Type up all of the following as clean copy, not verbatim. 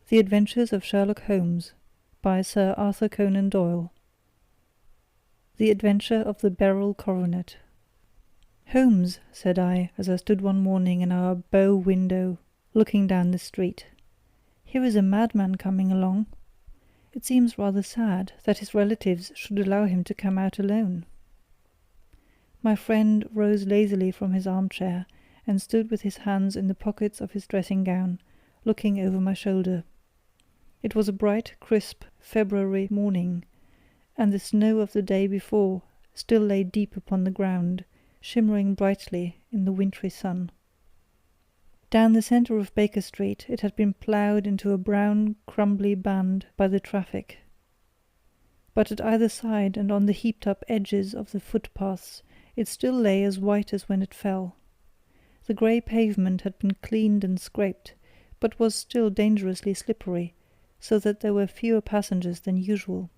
The Adventures of Sherlock Holmes by Sir Arthur Conan Doyle. The Adventure of the Beryl Coronet. "Holmes," said I, as I stood one morning in our bow window looking down the street, "here is a madman coming along. It seems rather sad that his relatives should allow him to come out alone." My friend rose lazily from his armchair and stood with his hands in the pockets of his dressing gown, looking over my shoulder. It was a bright, crisp February morning, and the snow of the day before still lay deep upon the ground, shimmering brightly in the wintry sun. Down the centre of Baker Street it had been ploughed into a brown, crumbly band by the traffic. But at either side and on the heaped-up edges of the footpaths it still lay as white as when it fell. The grey pavement had been cleaned and scraped, but was still dangerously slippery, so that there were fewer passengers than usual.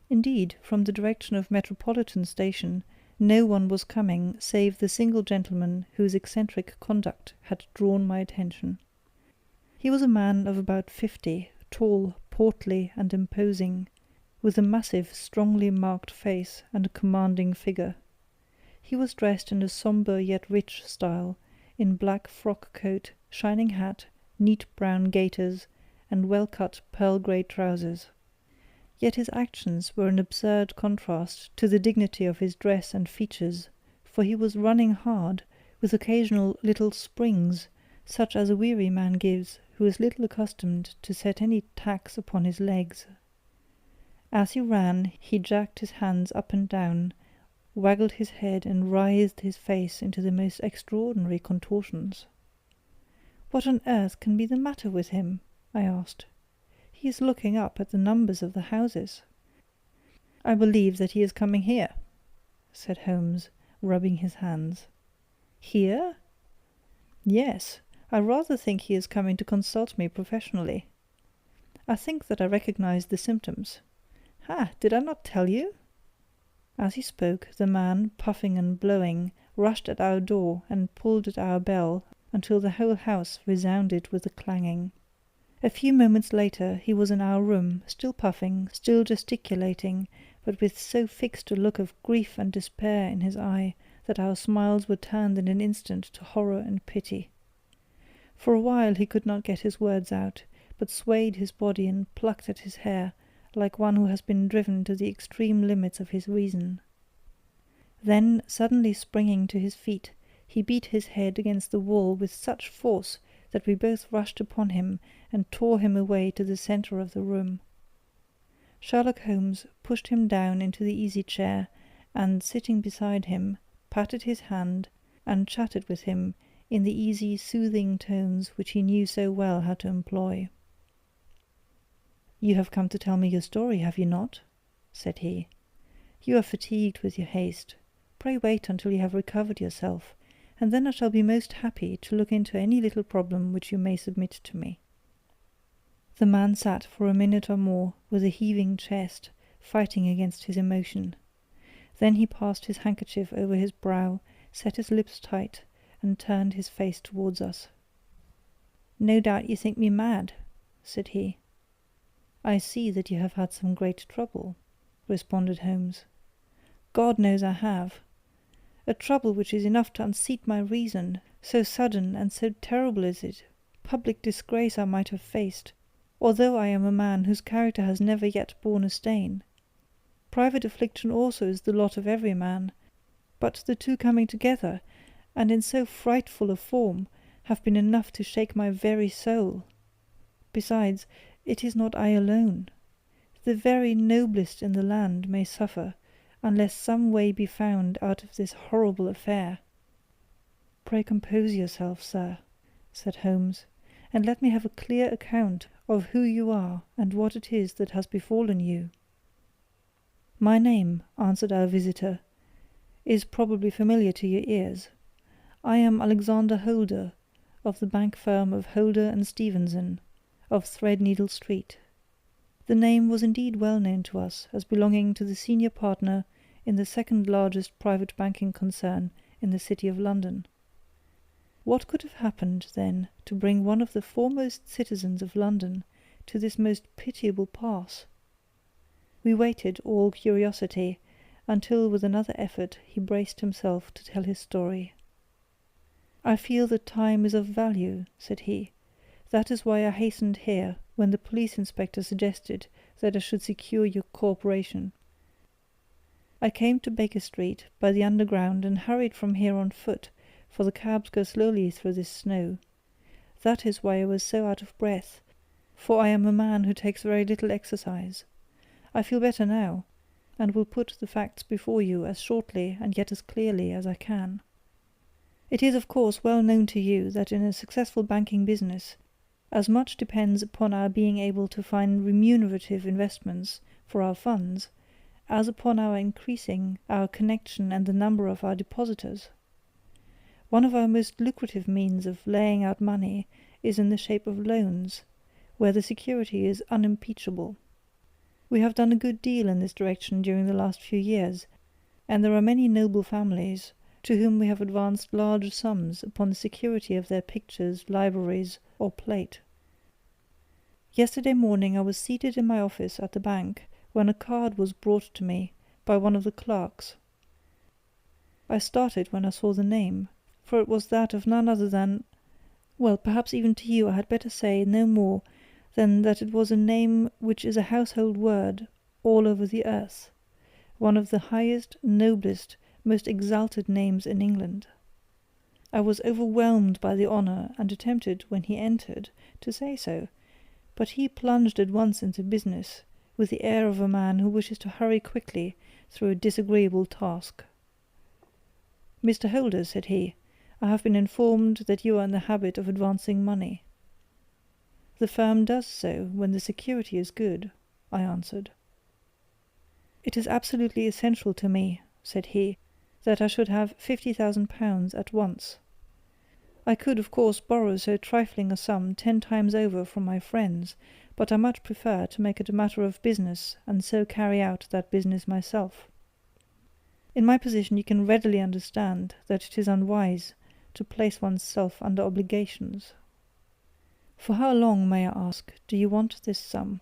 Indeed, from the direction of Metropolitan Station, no one was coming save the single gentleman whose eccentric conduct had drawn my attention. He was a man of about 50, tall, portly, and imposing, with a massive, strongly marked face and a commanding figure. He was dressed in a sombre yet rich style, in black frock coat, shining hat, neat brown gaiters, and well-cut pearl-grey trousers. Yet his actions were an absurd contrast to the dignity of his dress and features, for he was running hard, with occasional little springs, such as a weary man gives who is little accustomed to set any tax upon his legs. As he ran, he jerked his hands up and down, waggled his head, and writhed his face into the most extraordinary contortions. "What on earth can be the matter with him?" I asked. "He is looking up at the numbers of the houses." "I believe that he is coming here," said Holmes, rubbing his hands. "Here?" "Yes, I rather think he is coming to consult me professionally. I think that I recognize the symptoms. Ha! Did I not tell you?" As he spoke, the man, puffing and blowing, rushed at our door and pulled at our bell until the whole house resounded with the clanging. A few moments later he was in our room, still puffing, still gesticulating, but with so fixed a look of grief and despair in his eye that our smiles were turned in an instant to horror and pity. For a while he could not get his words out, but swayed his body and plucked at his hair, like one who has been driven to the extreme limits of his reason. Then, suddenly springing to his feet, he beat his head against the wall with such force that we both rushed upon him and tore him away to the centre of the room. Sherlock Holmes pushed him down into the easy-chair, and, sitting beside him, patted his hand and chatted with him in the easy, soothing tones which he knew so well how to employ. "You have come to tell me your story, have you not?" said he. "You are fatigued with your haste. Pray wait until you have recovered yourself, and then I shall be most happy to look into any little problem which you may submit to me." The man sat for a minute or more with a heaving chest, fighting against his emotion. Then he passed his handkerchief over his brow, set his lips tight, and turned his face towards us. "No doubt you think me mad," said he. "I see that you have had some great trouble," responded Holmes. "God knows I have. A trouble which is enough to unseat my reason, so sudden and so terrible is it. Public disgrace I might have faced, although I am a man whose character has never yet borne a stain. Private affliction also is the lot of every man, but the two coming together, and in so frightful a form, have been enough to shake my very soul. Besides, it is not I alone. The very noblest in the land may suffer, unless some way be found out of this horrible affair." "Pray compose yourself, sir," said Holmes, "and let me have a clear account of who you are and what it is that has befallen you." "My name," answered our visitor, "is probably familiar to your ears. I am Alexander Holder, of the bank firm of Holder and Stevenson, of Threadneedle Street." The name was indeed well known to us as belonging to the senior partner in the second largest private banking concern in the city of London. What could have happened, then, to bring one of the foremost citizens of London to this most pitiable pass? We waited, all curiosity, until with another effort he braced himself to tell his story. "I feel that time is of value," said he. "That is why I hastened here when the police inspector suggested that I should secure your cooperation. I came to Baker Street by the Underground and hurried from here on foot, for the cabs go slowly through this snow. That is why I was so out of breath, for I am a man who takes very little exercise. I feel better now, and will put the facts before you as shortly and yet as clearly as I can. It is of course well known to you that in a successful banking business, as much depends upon our being able to find remunerative investments for our funds, as upon our increasing our connection and the number of our depositors. One of our most lucrative means of laying out money is in the shape of loans, where the security is unimpeachable. We have done a good deal in this direction during the last few years, and there are many noble families to whom we have advanced large sums upon the security of their pictures, libraries, or plate. Yesterday morning I was seated in my office at the bank when a card was brought to me by one of the clerks. I started when I saw the name, for it was that of none other than— well, perhaps even to you I had better say no more than that it was a name which is a household word all over the earth, one of the highest, noblest, most exalted names in England. I was overwhelmed by the honour and attempted, when he entered, to say so, but he plunged at once into business, with the air of a man who wishes to hurry quickly through a disagreeable task. "Mr. Holder," said he, "I have been informed that you are in the habit of advancing money." "The firm does so when the security is good," I answered. "It is absolutely essential to me," said he, "that I should have £50,000 at once. I could, of course, borrow so trifling a sum 10 times over from my friends, but I much prefer to make it a matter of business and so carry out that business myself. In my position you can readily understand that it is unwise to place one's self under obligations." "For how long, may I ask, do you want this sum?"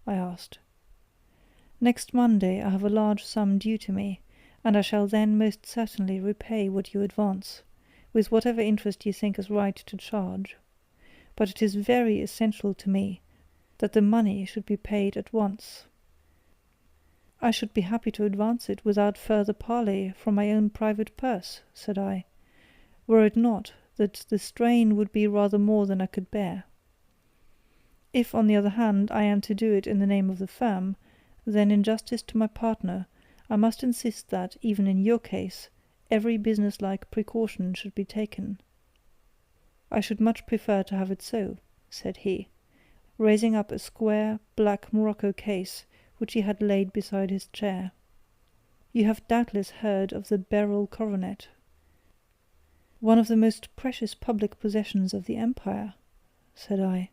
I asked. "Next Monday I have a large sum due to me, and I shall then most certainly repay what you advance, with whatever interest you think is right to charge. But it is very essential to me that the money should be paid at once." "I should be happy to advance it without further parley from my own private purse," said I, "were it not that the strain would be rather more than I could bear. If, on the other hand, I am to do it in the name of the firm, then in justice to my partner, I must insist that, even in your case, every business-like precaution should be taken." "I should much prefer to have it so," said he, raising up a square, black morocco case which he had laid beside his chair. "You have doubtless heard of the beryl cornet, one of the most precious public possessions of the empire?" said I.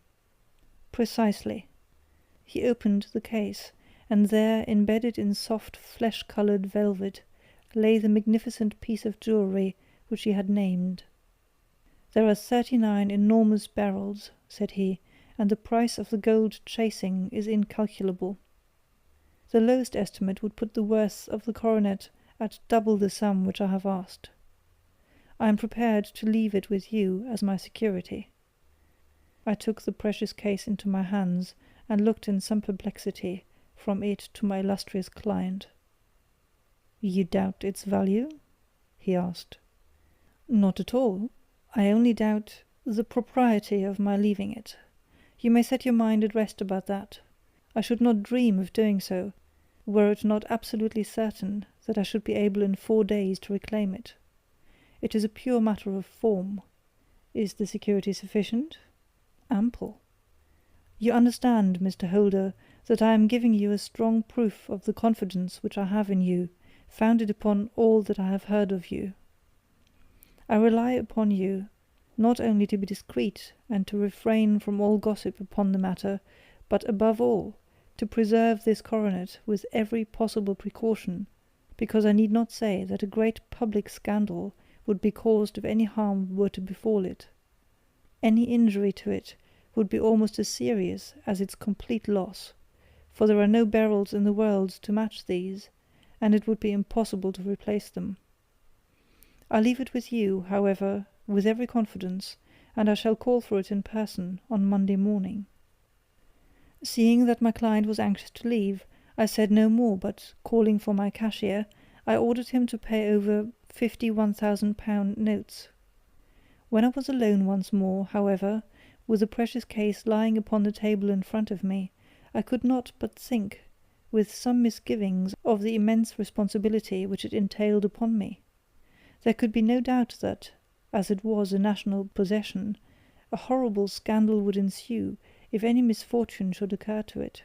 "Precisely." He opened the case, and there, embedded in soft flesh-coloured velvet, lay the magnificent piece of jewellery which he had named. "There are 39 enormous beryls," said he, "and the price of the gold chasing is incalculable. The lowest estimate would put the worth of the coronet at double the sum which I have asked. I am prepared to leave it with you as my security." I took the precious case into my hands, and looked in some perplexity from it to my illustrious client. "You doubt its value?" he asked. "Not at all. I only doubt the propriety of my leaving it. You may set your mind at rest about that. I should not dream of doing so, were it not absolutely certain that I should be able in 4 days to reclaim it. It is a pure matter of form. Is the security sufficient? Ample. You understand, Mr. Holder, that I am giving you a strong proof of the confidence which I have in you, founded upon all that I have heard of you. I rely upon you not only to be discreet and to refrain from all gossip upon the matter, but above all to preserve this coronet with every possible precaution, because I need not say that a great public scandal would be caused if any harm were to befall it. Any injury to it would be almost as serious as its complete loss, for there are no beryls in the world to match these, and it would be impossible to replace them. I leave it with you, however, with every confidence, and I shall call for it in person on Monday morning." Seeing that my client was anxious to leave, I said no more, but, calling for my cashier, I ordered him to pay over 50 £1,000 notes. When I was alone once more, however, with the precious case lying upon the table in front of me, I could not but think, with some misgivings, of the immense responsibility which it entailed upon me. There could be no doubt that, as it was a national possession, a horrible scandal would ensue if any misfortune should occur to it.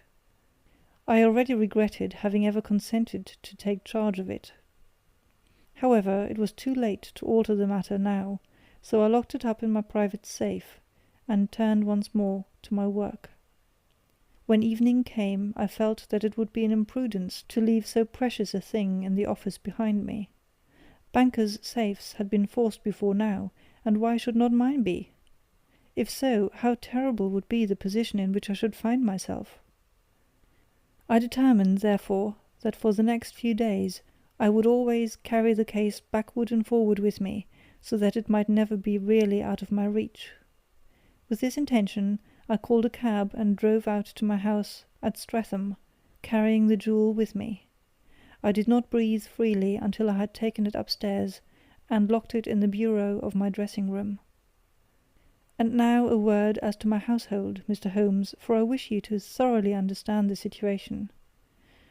I already regretted having ever consented to take charge of it. However, it was too late to alter the matter now, so I locked it up in my private safe, and turned once more to my work. When evening came, I felt that it would be an imprudence to leave so precious a thing in the office behind me. Bankers' safes had been forced before now, and why should not mine be? If so, how terrible would be the position in which I should find myself! I determined, therefore, that for the next few days I would always carry the case backward and forward with me, so that it might never be really out of my reach. With this intention, I called a cab and drove out to my house at Streatham, carrying the jewel with me. I did not breathe freely until I had taken it upstairs and locked it in the bureau of my dressing-room. And now a word as to my household, Mr. Holmes, for I wish you to thoroughly understand the situation.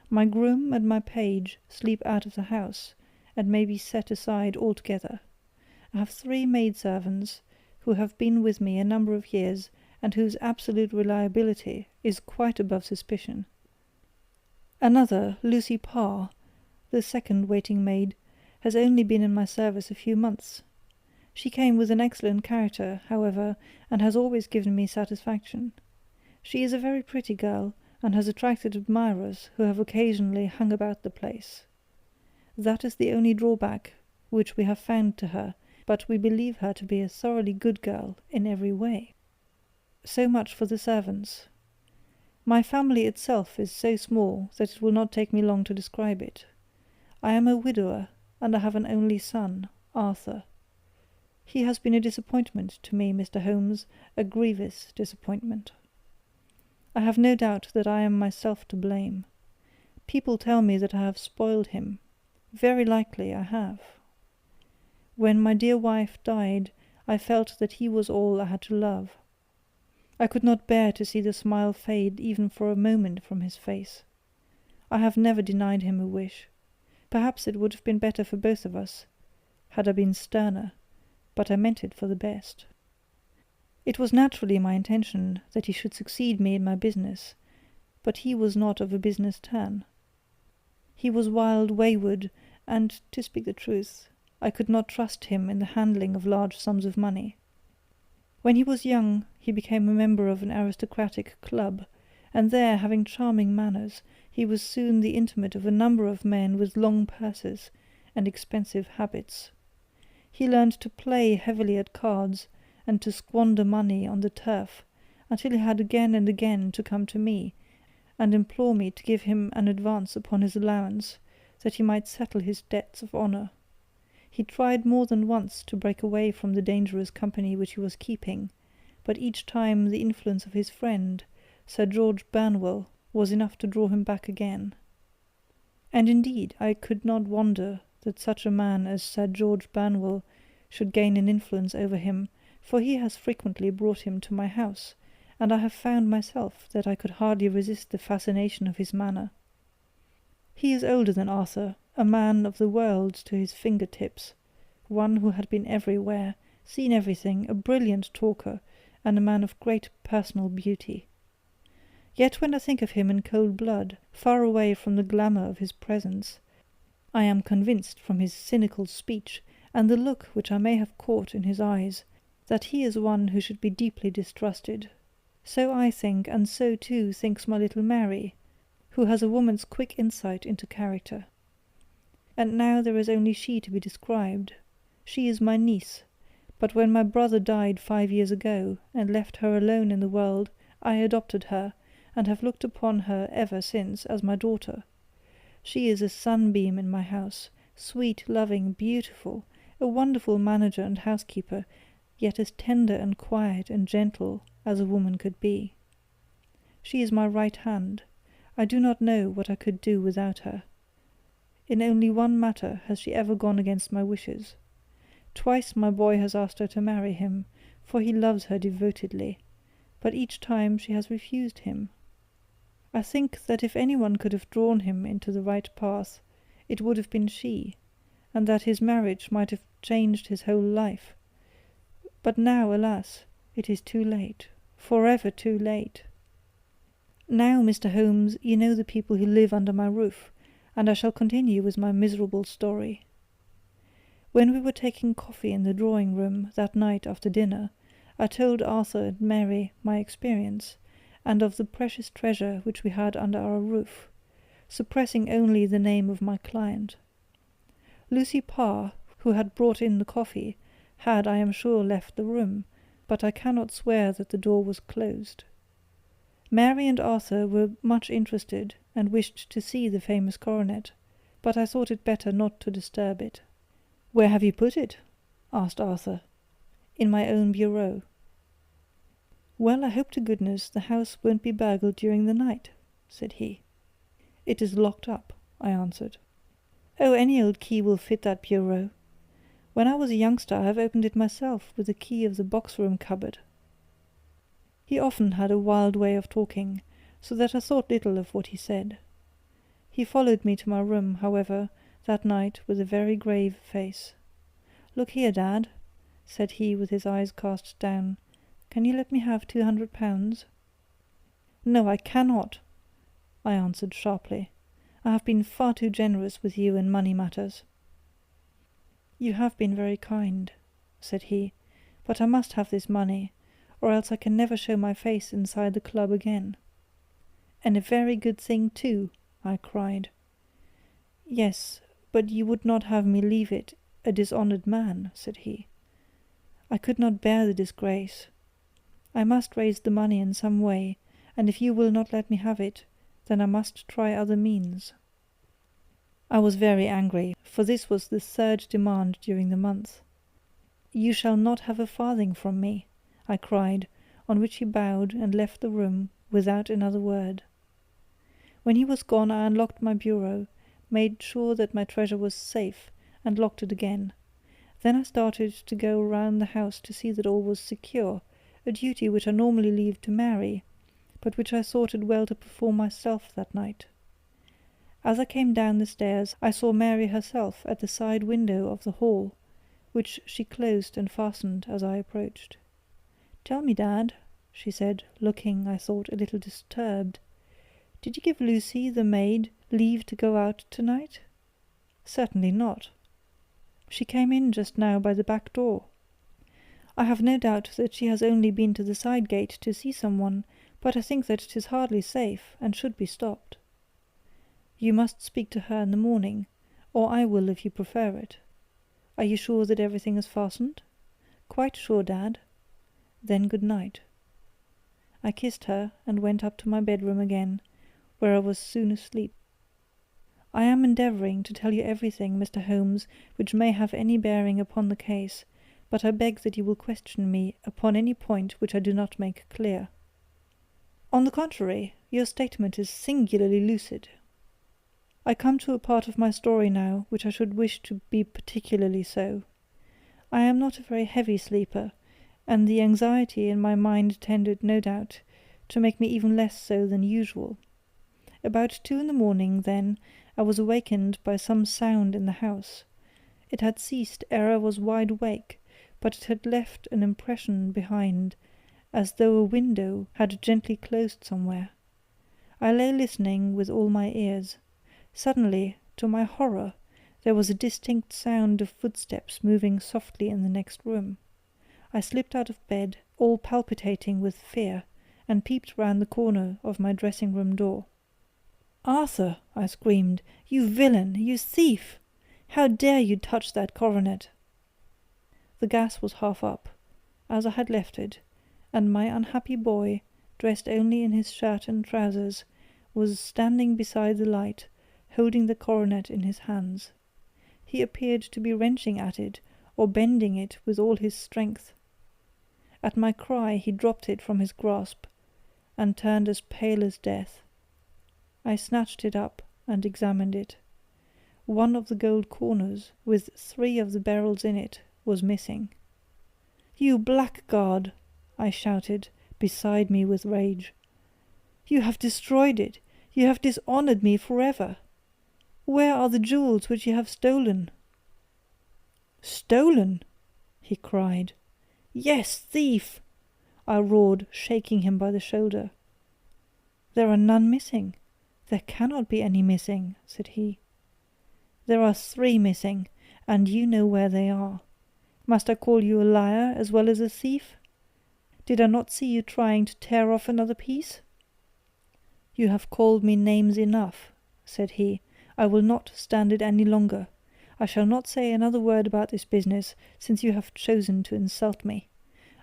My groom and my page sleep out of the house, and may be set aside altogether. I have 3 maidservants, who have been with me a number of years, and whose absolute reliability is quite above suspicion. Another, Lucy Parr, the second waiting maid, has only been in my service a few months. She came with an excellent character, however, and has always given me satisfaction. She is a very pretty girl, and has attracted admirers who have occasionally hung about the place. That is the only drawback which we have found to her, but we believe her to be a thoroughly good girl in every way. So much for the servants. My family itself is so small that it will not take me long to describe it. I am a widower, and I have an only son, Arthur. He has been a disappointment to me, Mr. Holmes, a grievous disappointment. I have no doubt that I am myself to blame. People tell me that I have spoiled him. Very likely I have. When my dear wife died, I felt that he was all I had to love. I could not bear to see the smile fade even for a moment from his face. I have never denied him a wish. Perhaps it would have been better for both of us, had I been sterner, but I meant it for the best. It was naturally my intention that he should succeed me in my business, but he was not of a business turn. He was wild, wayward, and, to speak the truth, I could not trust him in the handling of large sums of money. When he was young, he became a member of an aristocratic club, and there, having charming manners, he was soon the intimate of a number of men with long purses and expensive habits. He learned to play heavily at cards, and to squander money on the turf, until he had again and again to come to me, and implore me to give him an advance upon his allowance, that he might settle his debts of honour. He tried more than once to break away from the dangerous company which he was keeping, but each time the influence of his friend, Sir George Burnwell, was enough to draw him back again. And indeed I could not wonder that such a man as Sir George Burnwell should gain an influence over him, for he has frequently brought him to my house, and I have found myself that I could hardly resist the fascination of his manner. He is older than Arthur, a man of the world to his finger-tips, one who had been everywhere, seen everything, a brilliant talker, and a man of great personal beauty. Yet when I think of him in cold blood, far away from the glamour of his presence, I am convinced from his cynical speech, and the look which I may have caught in his eyes, that he is one who should be deeply distrusted. So I think, and so too thinks my little Mary, who has a woman's quick insight into character. And now there is only she to be described. She is my niece, but when my brother died 5 years ago, and left her alone in the world, I adopted her, and have looked upon her ever since as my daughter. She is a sunbeam in my house, sweet, loving, beautiful, a wonderful manager and housekeeper, yet as tender and quiet and gentle as a woman could be. She is my right hand. I do not know what I could do without her. In only one matter has she ever gone against my wishes. Twice my boy has asked her to marry him, for he loves her devotedly, but each time she has refused him. I think that if anyone could have drawn him into the right path, it would have been she, and that his marriage might have changed his whole life. But now, alas, it is too late, forever too late. Now, Mr. Holmes, you know the people who live under my roof, and I shall continue with my miserable story. When we were taking coffee in the drawing-room that night after dinner, I told Arthur and Mary my experience, and of the precious treasure which we had under our roof, suppressing only the name of my client. Lucy Parr, who had brought in the coffee, had, I am sure, left the room, but I cannot swear that the door was closed. Mary and Arthur were much interested, and wished to see the famous coronet, but I thought it better not to disturb it. "Where have you put it?" asked Arthur. "In my own bureau." "Well, I hope to goodness the house won't be burgled during the night," said he. "It is locked up," I answered. "Oh, any old key will fit that bureau. When I was a youngster I have opened it myself with the key of the box-room cupboard." He often had a wild way of talking, so that I thought little of what he said. He followed me to my room, however, that night with a very grave face. "Look here, Dad," said he with his eyes cast down, "can you let me have £200? "No, I cannot," I answered sharply. "I have been far too generous with you in money matters." "You have been very kind," said he, "but I must have this money, or else I can never show my face inside the club again." "And a very good thing too," I cried. "Yes, but you would not have me leave it a dishonoured man," said he. "I could not bear the disgrace. I must raise the money in some way, and if you will not let me have it, then I must try other means." I was very angry, for this was the third demand during the month. "You shall not have a farthing from me," I cried, on which he bowed and left the room without another word. When he was gone I unlocked my bureau, made sure that my treasure was safe, and locked it again. Then I started to go round the house to see that all was secure, a duty which I normally leave to Mary, but which I thought it well to perform myself that night. As I came down the stairs I saw Mary herself at the side window of the hall, which she closed and fastened as I approached. "Tell me, Dad," she said, looking, I thought, a little disturbed, "did you give Lucy, the maid, leave to go out tonight?" "Certainly not. She came in just now by the back door. I have no doubt that she has only been to the side gate to see someone, but I think that it is hardly safe, and should be stopped. You must speak to her in the morning, or I will if you prefer it. Are you sure that everything is fastened?" "Quite sure, Dad." "Then good night." I kissed her and went up to my bedroom again, where I was soon asleep. I am endeavouring to tell you everything, Mr. Holmes, which may have any bearing upon the case, but I beg that you will question me upon any point which I do not make clear. "On the contrary, your statement is singularly lucid. I come to a part of my story now which I should wish to be particularly so. I am not a very heavy sleeper, and the anxiety in my mind tended, no doubt, to make me even less so than usual. About 2 in the morning, then, I was awakened by some sound in the house. It had ceased ere I was wide awake, but it had left an impression behind, as though a window had gently closed somewhere. I lay listening with all my ears. Suddenly, to my horror, there was a distinct sound of footsteps moving softly in the next room. I slipped out of bed, all palpitating with fear, and peeped round the corner of my dressing-room door. "Arthur!" I screamed. "You villain! You thief! How dare you touch that coronet?" The gas was half up, as I had left it, and my unhappy boy, dressed only in his shirt and trousers, was standing beside the light, holding the coronet in his hands. He appeared to be wrenching at it, or bending it with all his strength. At my cry he dropped it from his grasp, and turned as pale as death. I snatched it up and examined it. One of the gold corners, with 3 of the beryls in it, was missing. "You blackguard!" I shouted, beside me with rage. "You have destroyed it! You have dishonoured me forever! Where are the jewels which you have stolen?" "Stolen?" he cried. "Yes, thief!" I roared, shaking him by the shoulder. "There are none missing. There cannot be any missing," said he. "There are 3 missing, and you know where they are. Must I call you a liar as well as a thief? Did I not see you trying to tear off another piece?" "You have called me names enough," said he. "I will not stand it any longer. I shall not say another word about this business, since you have chosen to insult me.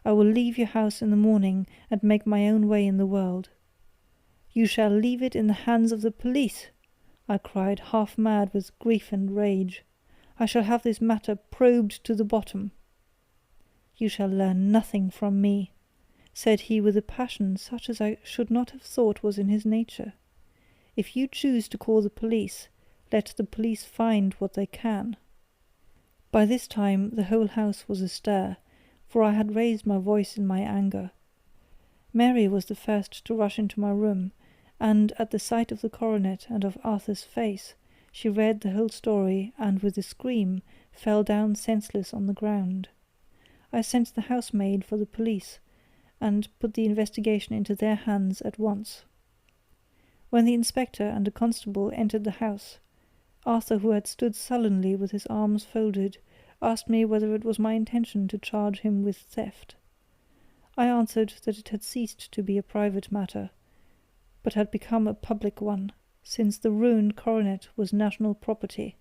I will leave your house in the morning, and make my own way in the world." "You shall leave it in the hands of the police!" I cried, half mad with grief and rage. "I shall have this matter probed to the bottom." "You shall learn nothing from me," said he with a passion such as I should not have thought was in his nature. "If you choose to call the police, let the police find what they can." By this time the whole house was astir, for I had raised my voice in my anger. Mary was the first to rush into my room, and at the sight of the coronet and of Arthur's face, she read the whole story and with a scream fell down senseless on the ground. I sent the housemaid for the police, and put the investigation into their hands at once. When the inspector and a constable entered the house, Arthur, who had stood sullenly with his arms folded, asked me whether it was my intention to charge him with theft. I answered that it had ceased to be a private matter, but had become a public one, since the ruined coronet was national property.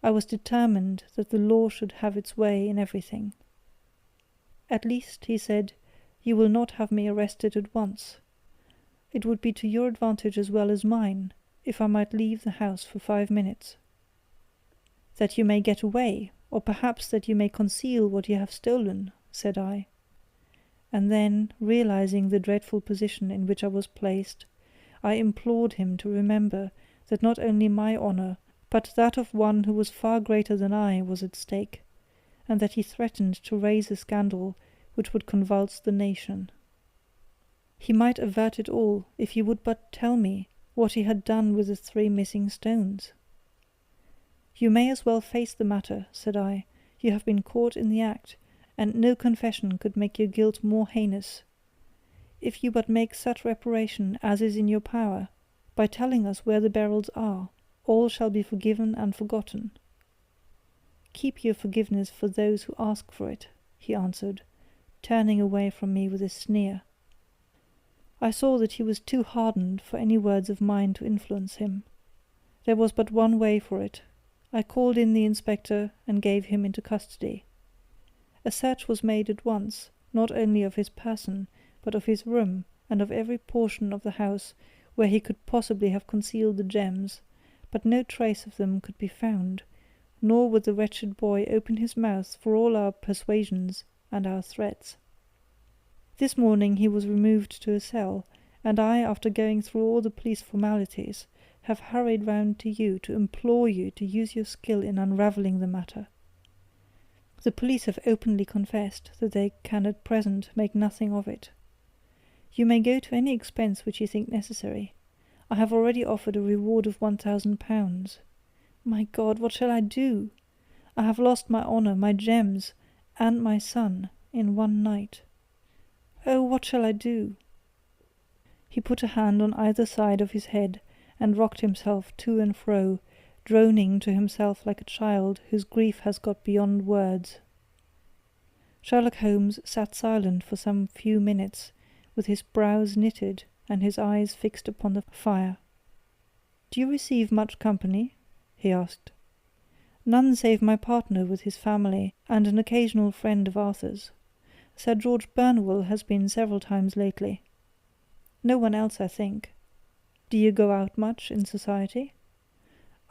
I was determined that the law should have its way in everything. "At least," he said, "you will not have me arrested at once. It would be to your advantage as well as mine, if I might leave the house for 5 minutes." "That you may get away, or perhaps that you may conceal what you have stolen," said I. And then, realizing the dreadful position in which I was placed, I implored him to remember that not only my honour, but that of one who was far greater than I, was at stake, and that he threatened to raise a scandal which would convulse the nation. He might avert it all if he would but tell me what he had done with the 3 missing stones. "You may as well face the matter," said I. "You have been caught in the act, and no confession could make your guilt more heinous. If you but make such reparation as is in your power, by telling us where the beryls are, all shall be forgiven and forgotten." "Keep your forgiveness for those who ask for it," he answered, turning away from me with a sneer. I saw that he was too hardened for any words of mine to influence him. There was but one way for it. I called in the inspector and gave him into custody. A search was made at once, not only of his person, but of his room, and of every portion of the house where he could possibly have concealed the gems, but no trace of them could be found, nor would the wretched boy open his mouth for all our persuasions and our threats. This morning he was removed to a cell, and I, after going through all the police formalities, have hurried round to you to implore you to use your skill in unravelling the matter. The police have openly confessed that they can at present make nothing of it. You may go to any expense which you think necessary. I have already offered a reward of £1,000. My God, what shall I do? I have lost my honour, my gems, and my son in one night. Oh, what shall I do?" He put a hand on either side of his head and rocked himself to and fro, droning to himself like a child whose grief has got beyond words. Sherlock Holmes sat silent for some few minutes, with his brows knitted and his eyes fixed upon the fire. "Do you receive much company?" he asked. None save my partner with his family, and an occasional friend of Arthur's. Sir George Burnwell has been several times lately. No one else, I think. Do you go out much in society?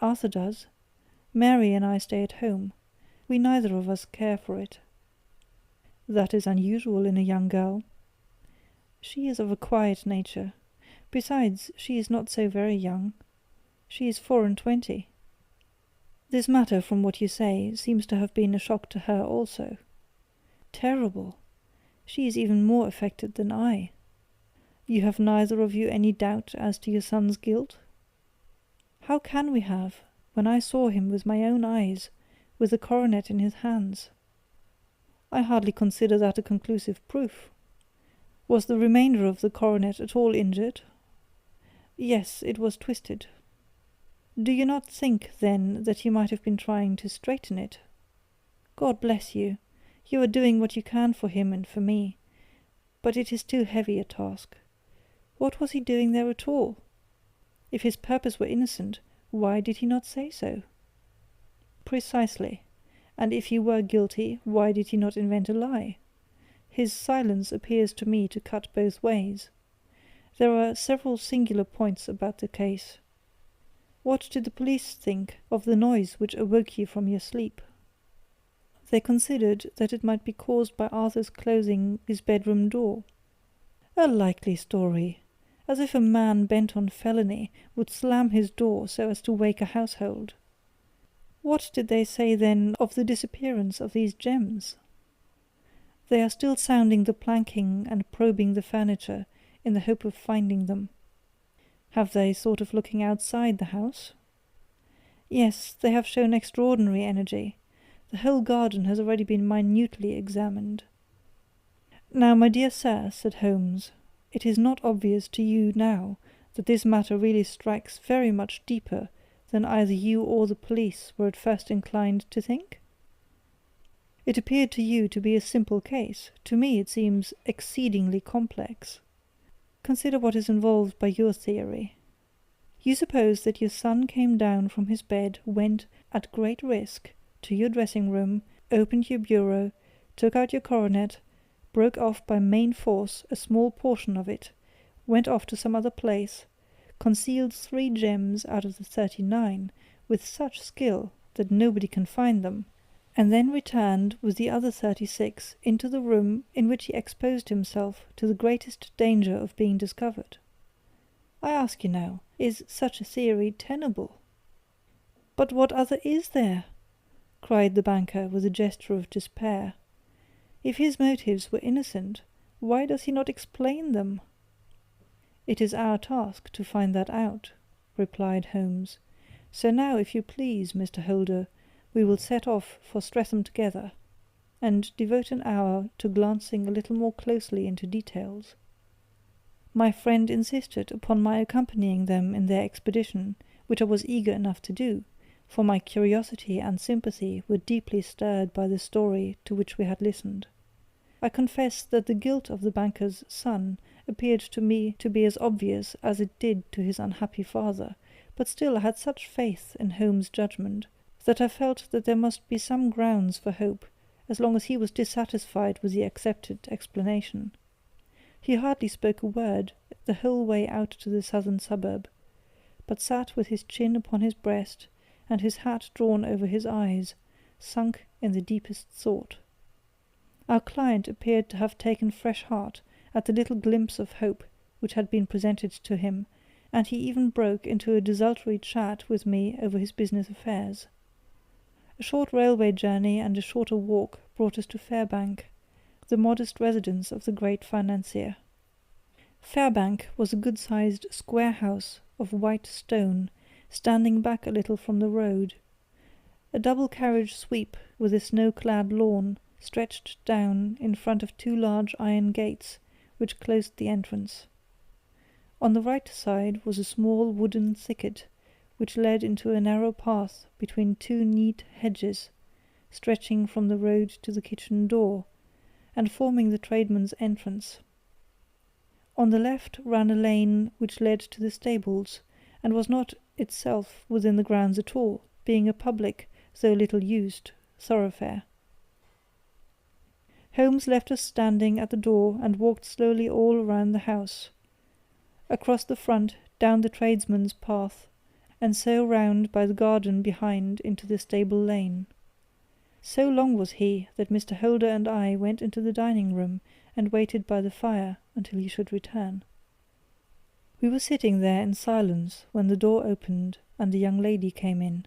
Arthur does. Mary and I stay at home. We neither of us care for it. That is unusual in a young girl. She is of a quiet nature. Besides, she is not so very young. She is 24. This matter, from what you say, seems to have been a shock to her also. Terrible! She is even more affected than I. You have neither of you any doubt as to your son's guilt? How can we have, when I saw him with my own eyes, with the coronet in his hands? I hardly consider that a conclusive proof. Was the remainder of the coronet at all injured? Yes, it was twisted. Do you not think, then, that you might have been trying to straighten it? God bless you! You are doing what you can for him and for me, but it is too heavy a task. What was he doing there at all? If his purpose were innocent, why did he not say so? Precisely. And if he were guilty, why did he not invent a lie? His silence appears to me to cut both ways. There are several singular points about the case. What did the police think of the noise which awoke you from your sleep? They considered that it might be caused by Arthur's closing his bedroom door. A likely story! As if a man bent on felony would slam his door so as to wake a household. What did they say, then, of the disappearance of these gems? They are still sounding the planking and probing the furniture in the hope of finding them. Have they thought of looking outside the house? Yes, they have shown extraordinary energy. The whole garden has already been minutely examined. Now, my dear sir, said Holmes, it is not obvious to you now that this matter really strikes very much deeper than either you or the police were at first inclined to think? It appeared to you to be a simple case. To me it seems exceedingly complex. Consider what is involved by your theory. You suppose that your son came down from his bed, went, at great risk, to your dressing-room, opened your bureau, took out your coronet, broke off by main force a small portion of it, went off to some other place, concealed 3 gems out of the 39 with such skill that nobody can find them, and then returned with the other 36 into the room in which he exposed himself to the greatest danger of being discovered. I ask you now, is such a theory tenable? But what other is there? Cried the banker with a gesture of despair. If his motives were innocent, why does he not explain them? It is our task to find that out, replied Holmes. So now, if you please, Mr. Holder, we will set off for Streatham together, and devote an hour to glancing a little more closely into details. My friend insisted upon my accompanying them in their expedition, which I was eager enough to do, for my curiosity and sympathy were deeply stirred by the story to which we had listened. I confess that the guilt of the banker's son appeared to me to be as obvious as it did to his unhappy father, but still I had such faith in Holmes' judgment that I felt that there must be some grounds for hope, as long as he was dissatisfied with the accepted explanation. He hardly spoke a word the whole way out to the southern suburb, but sat with his chin upon his breast and his hat drawn over his eyes, sunk in the deepest thought. Our client appeared to have taken fresh heart at the little glimpse of hope which had been presented to him, and he even broke into a desultory chat with me over his business affairs. A short railway journey and a shorter walk brought us to Fairbank, the modest residence of the great financier. Fairbank was a good-sized square house of white stone, standing back a little from the road. A double-carriage sweep with a snow-clad lawn stretched down in front of 2 large iron gates which closed the entrance. On the right side was a small wooden thicket which led into a narrow path between 2 neat hedges stretching from the road to the kitchen door, and forming the tradesman's entrance. On the left ran a lane which led to the stables, and was not itself within the grounds at all, being a public, though little used, thoroughfare. Holmes left us standing at the door and walked slowly all round the house, across the front, down the tradesmen's path, and so round by the garden behind into the stable lane. So long was he that Mr. Holder and I went into the dining-room and waited by the fire until he should return. We were sitting there in silence when the door opened and the young lady came in.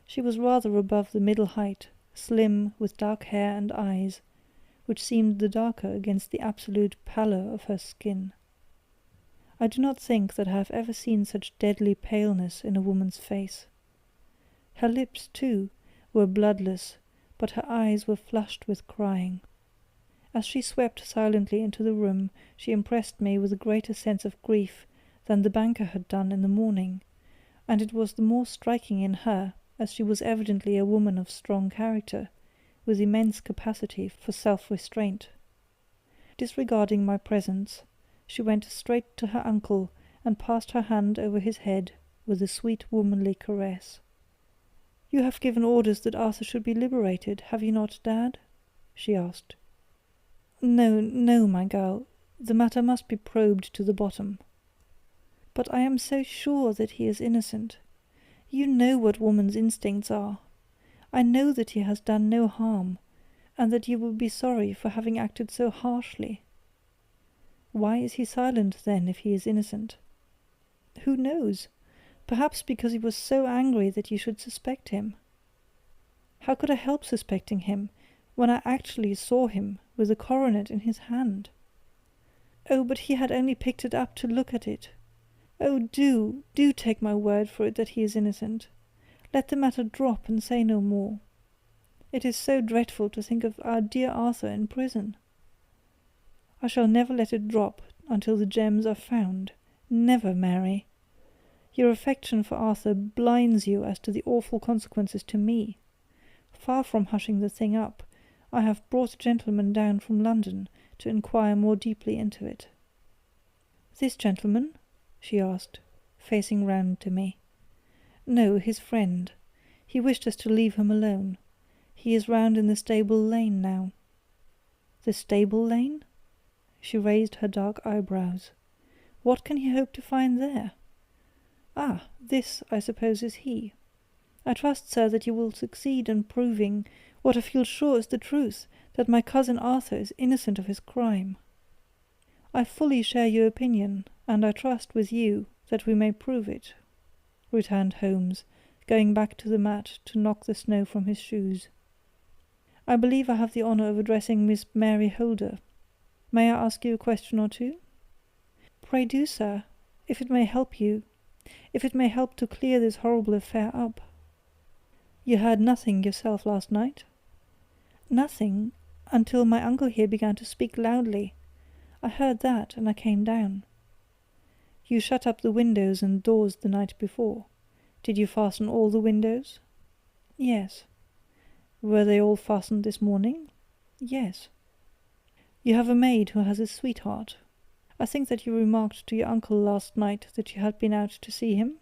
She was rather above the middle height, slim, with dark hair and eyes, which seemed the darker against the absolute pallor of her skin. I do not think that I have ever seen such deadly paleness in a woman's face. Her lips, too, were bloodless, but her eyes were flushed with crying. As she swept silently into the room, she impressed me with a greater sense of grief than the banker had done in the morning, and it was the more striking in her, as she was evidently a woman of strong character, with immense capacity for self-restraint. Disregarding my presence, she went straight to her uncle and passed her hand over his head with a sweet womanly caress. "You have given orders that Arthur should be liberated, have you not, Dad?" she asked. "No, no, my girl. The matter must be probed to the bottom." "But I am so sure that he is innocent. You know what woman's instincts are. I know that he has done no harm, and that you will be sorry for having acted so harshly. Why is he silent, then, if he is innocent? Who knows? Perhaps because he was so angry that you should suspect him. How could I help suspecting him, when I actually saw him with the coronet in his hand? Oh, but he had only picked it up to look at it. Oh, do take my word for it that he is innocent. Let the matter drop and say no more. It is so dreadful to think of our dear Arthur in prison. I shall never let it drop until the gems are found. Never, Mary. Your affection for Arthur blinds you as to the awful consequences to me. Far from hushing the thing up, I have brought a gentleman down from London to inquire more deeply into it." "This gentleman?" she asked, facing round to me. "No, his friend. He wished us to leave him alone. He is round in the stable lane now." "The stable lane?" She raised her dark eyebrows. "What can he hope to find there? Ah, this, I suppose, is he. I trust, sir, that you will succeed in proving what I feel sure is the truth, that my cousin Arthur is innocent of his crime." "I fully share your opinion, and I trust with you that we may prove it," returned Holmes, going back to the mat to knock the snow from his shoes. "I believe I have the honour of addressing Miss Mary Holder. May I ask you a question or two?" "Pray do, sir, if it may help you, if it may help to clear this horrible affair up." "You heard nothing yourself last night?" "Nothing, until my uncle here began to speak loudly. I heard that, and I came down." "You shut up the windows and doors the night before. Did you fasten all the windows?" "Yes." "Were they all fastened this morning?" "Yes." "You have a maid who has a sweetheart. I think that you remarked to your uncle last night that you had been out to see him?"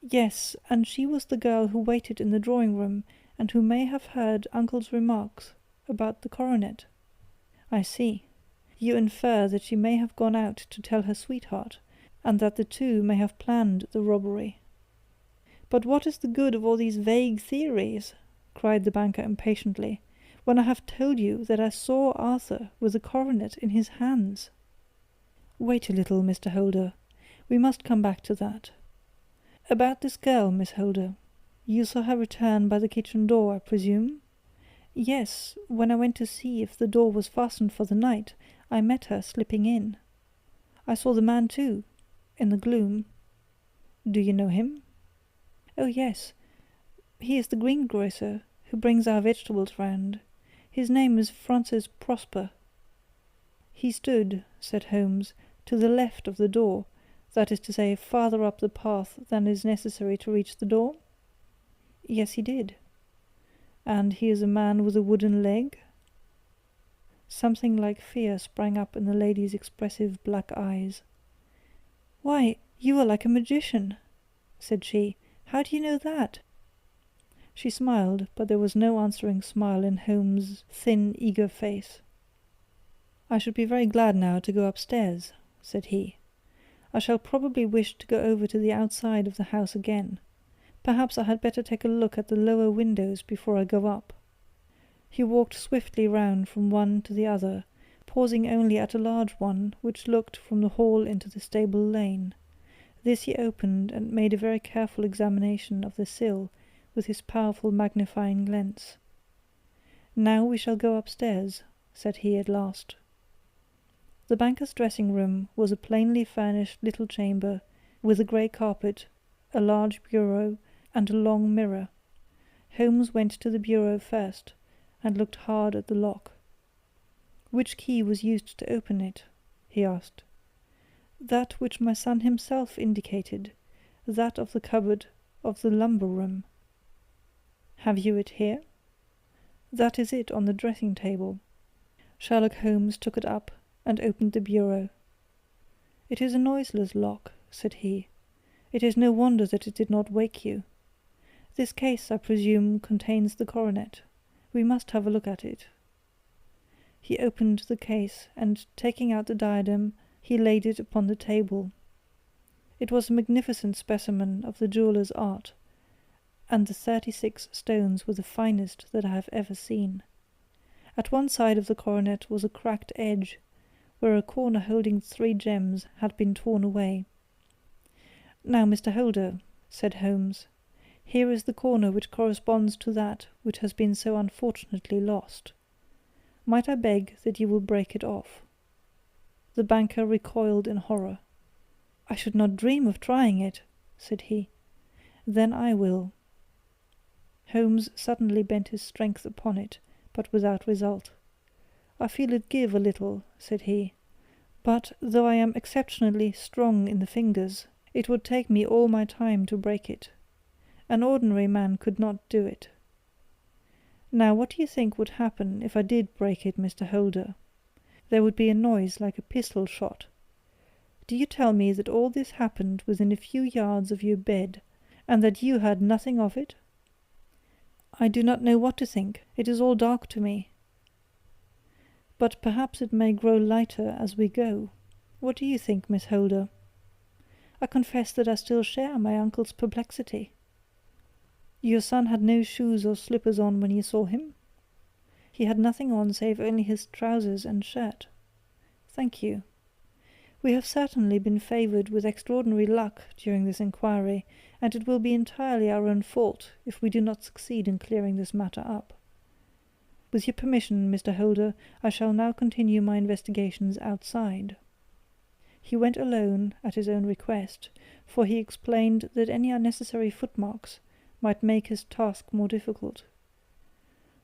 "Yes, and she was the girl who waited in the drawing-room, and who may have heard uncle's remarks about the coronet." "I see. You infer that she may have gone out to tell her sweetheart, and that the two may have planned the robbery." "But what is the good of all these vague theories?" cried the banker impatiently, "when I have told you that I saw Arthur with the coronet in his hands?" "Wait a little, Mr. Holder. We must come back to that. About this girl, Miss Holder. You saw her return by the kitchen door, I presume?" "Yes, when I went to see if the door was fastened for the night, I met her slipping in. I saw the man too, in the gloom." "Do you know him?" "Oh, yes. He is the greengrocer who brings our vegetables round. His name is Francis Prosper." "He stood," said Holmes, "to the left of the door, that is to say, farther up the path than is necessary to reach the door?" "Yes, he did." "And he is a man with a wooden leg?" Something like fear sprang up in the lady's expressive black eyes. "Why, you are like a magician," said she. "How do you know that?" She smiled, but there was no answering smile in Holmes's thin, eager face. "I should be very glad now to go upstairs," said he. "I shall probably wish to go over to the outside of the house again. Perhaps I had better take a look at the lower windows before I go up." He walked swiftly round from one to the other, pausing only at a large one which looked from the hall into the stable lane. This he opened and made a very careful examination of the sill with his powerful magnifying lens. "Now we shall go upstairs," said he at last. The banker's dressing-room was a plainly furnished little chamber, with a grey carpet, a large bureau, and a long mirror. Holmes went to the bureau first, and looked hard at the lock. "Which key was used to open it?" he asked. "That which my son himself indicated, that of the cupboard of the lumber room." "Have you it here?" "That is it on the dressing-table." Sherlock Holmes took it up and opened the bureau. "It is a noiseless lock," said he. "It is no wonder that it did not wake you. This case, I presume, contains the coronet. We must have a look at it." He opened the case, and taking out the diadem, he laid it upon the table. It was a magnificent specimen of the jeweller's art, and the 36 stones were the finest that I have ever seen. At one side of the coronet was a cracked edge, where a corner holding 3 gems had been torn away. "Now, Mr. Holder," said Holmes, "here is the corner which corresponds to that which has been so unfortunately lost. Might I beg that you will break it off?" The banker recoiled in horror. "I should not dream of trying it," said he. "Then I will." Holmes suddenly bent his strength upon it, but without result. "I feel it give a little," said he, "but, though I am exceptionally strong in the fingers, it would take me all my time to break it. An ordinary man could not do it. Now, what do you think would happen if I did break it, Mr. Holder? There would be a noise like a pistol shot. Do you tell me that all this happened within a few yards of your bed, and that you heard nothing of it?" "I do not know what to think. It is all dark to me." "But perhaps it may grow lighter as we go. What do you think, Miss Holder?" I confess that I still share my uncle's perplexity. "Your son had no shoes or slippers on when you saw him?" "He had nothing on save only his trousers and shirt." "Thank you. We have certainly been favoured with extraordinary luck during this inquiry, and it will be entirely our own fault if we do not succeed in clearing this matter up. With your permission, Mr. Holder, I shall now continue my investigations outside." He went alone at his own request, for he explained that any unnecessary footmarks might make his task more difficult.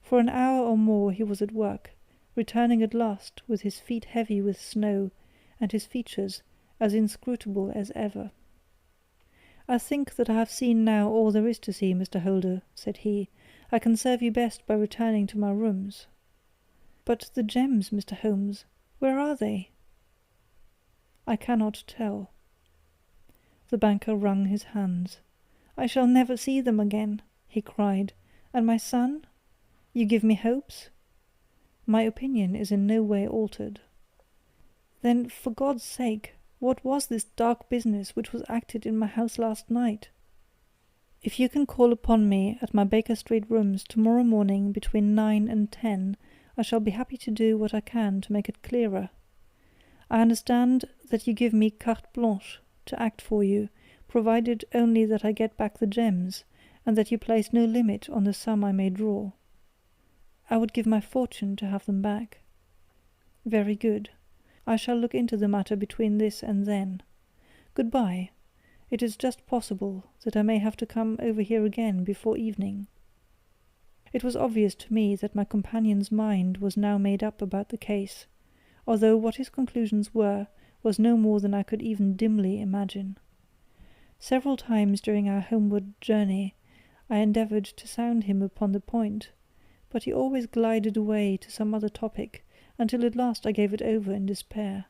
For an hour or more he was at work, returning at last with his feet heavy with snow, and his features as inscrutable as ever. "I think that I have seen now all there is to see, Mr. Holder," said he. "I can serve you best by returning to my rooms." "But the gems, Mr. Holmes, where are they?" "I cannot tell." The banker wrung his hands. "I shall never see them again," he cried. "And my son? You give me hopes?" "My opinion is in no way altered." "Then, for God's sake, what was this dark business which was acted in my house last night?" "If you can call upon me at my Baker Street rooms tomorrow morning between 9 and 10, I shall be happy to do what I can to make it clearer. I understand that you give me carte blanche to act for you, provided only that I get back the gems, and that you place no limit on the sum I may draw." "I would give my fortune to have them back." "Very good. I shall look into the matter between this and then. Good-bye. It is just possible that I may have to come over here again before evening." It was obvious to me that my companion's mind was now made up about the case, although what his conclusions were was no more than I could even dimly imagine. Several times during our homeward journey I endeavoured to sound him upon the point, but he always glided away to some other topic, until at last I gave it over in despair.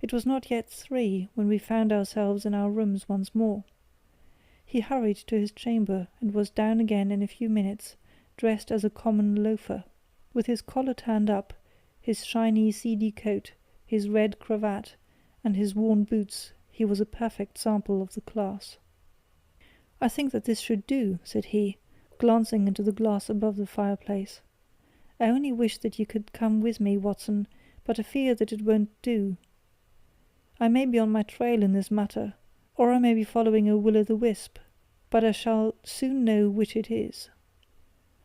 It was not yet 3 when we found ourselves in our rooms once more. He hurried to his chamber and was down again in a few minutes, dressed as a common loafer. With his collar turned up, his shiny seedy coat, his red cravat, and his worn boots, he was a perfect sample of the class. "I think that this should do," said he, glancing into the glass above the fireplace. "I only wish that you could come with me, Watson, but I fear that it won't do. I may be on my trail in this matter, or I may be following a will-o'-the-wisp, but I shall soon know which it is.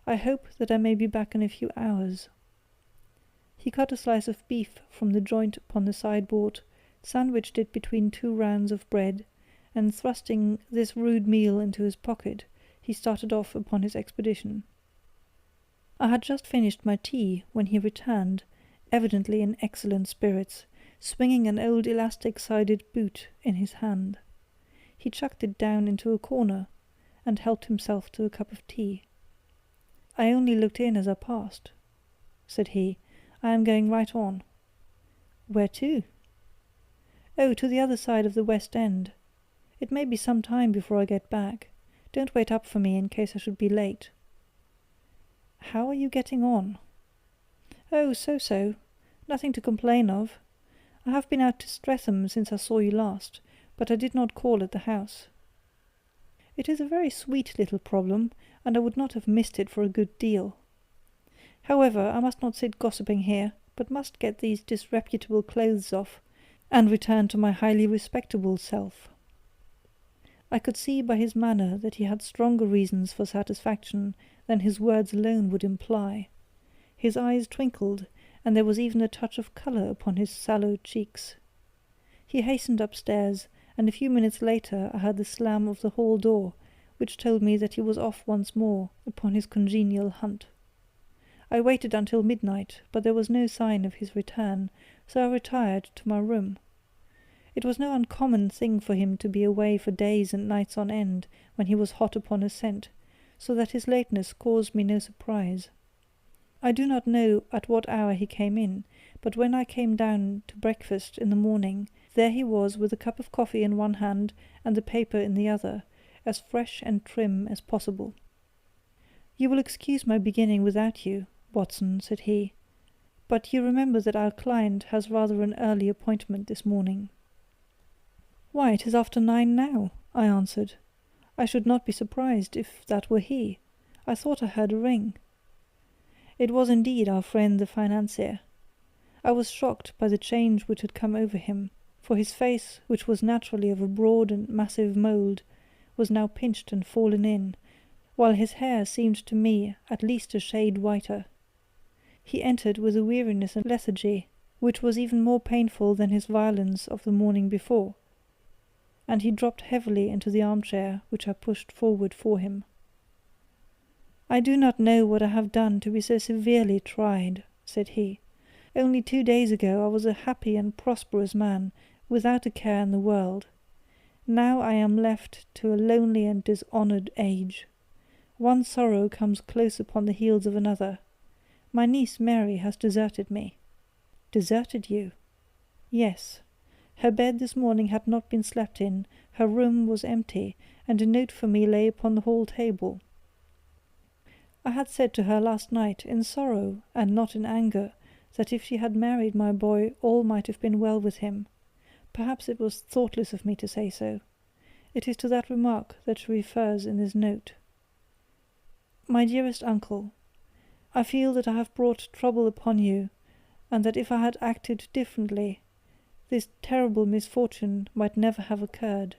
I hope that I may be back in a few hours." He cut a slice of beef from the joint upon the sideboard, sandwiched it between 2 rounds of bread, and thrusting this rude meal into his pocket, he started off upon his expedition. I had just finished my tea when he returned, evidently in excellent spirits, swinging an old elastic-sided boot in his hand. He chucked it down into a corner, and helped himself to a cup of tea. "I only looked in as I passed," said he. "I am going right on." "Where to?" "Oh, to the other side of the West End. It may be some time before I get back. Don't wait up for me in case I should be late." "How are you getting on?" "Oh, so-so. Nothing to complain of. I have been out to Streatham since I saw you last, but I did not call at the house." "It is a very sweet little problem, and I would not have missed it for a good deal. However, I must not sit gossiping here, but must get these disreputable clothes off, and return to my highly respectable self." I could see by his manner that he had stronger reasons for satisfaction than his words alone would imply. His eyes twinkled, and there was even a touch of colour upon his sallow cheeks. He hastened upstairs, and a few minutes later I heard the slam of the hall door, which told me that he was off once more upon his congenial hunt. I waited until midnight, but there was no sign of his return, so I retired to my room. It was no uncommon thing for him to be away for days and nights on end when he was hot upon a scent, so that his lateness caused me no surprise. I do not know at what hour he came in, but when I came down to breakfast in the morning, there he was with a cup of coffee in one hand and the paper in the other, as fresh and trim as possible. "You will excuse my beginning without you, Watson," said he, "but you remember that our client has rather an early appointment this morning." "Why, it is after 9 now," I answered. "I should not be surprised if that were he. I thought I heard a ring." It was indeed our friend the financier. I was shocked by the change which had come over him, for his face, which was naturally of a broad and massive mould, was now pinched and fallen in, while his hair seemed to me at least a shade whiter. He entered with a weariness and lethargy which was even more painful than his violence of the morning before, and he dropped heavily into the armchair which I pushed forward for him. "I do not know what I have done to be so severely tried," said he. "Only 2 days ago I was a happy and prosperous man, without a care in the world. Now I am left to a lonely and dishonoured age. One sorrow comes close upon the heels of another. My niece Mary has deserted me." "Deserted you?" "Yes. Her bed this morning had not been slept in, her room was empty, and a note for me lay upon the hall table. I had said to her last night, in sorrow and not in anger, that if she had married my boy all might have been well with him. Perhaps it was thoughtless of me to say so. It is to that remark that she refers in this note. My dearest uncle, I feel that I have brought trouble upon you, and that if I had acted differently, this terrible misfortune might never have occurred.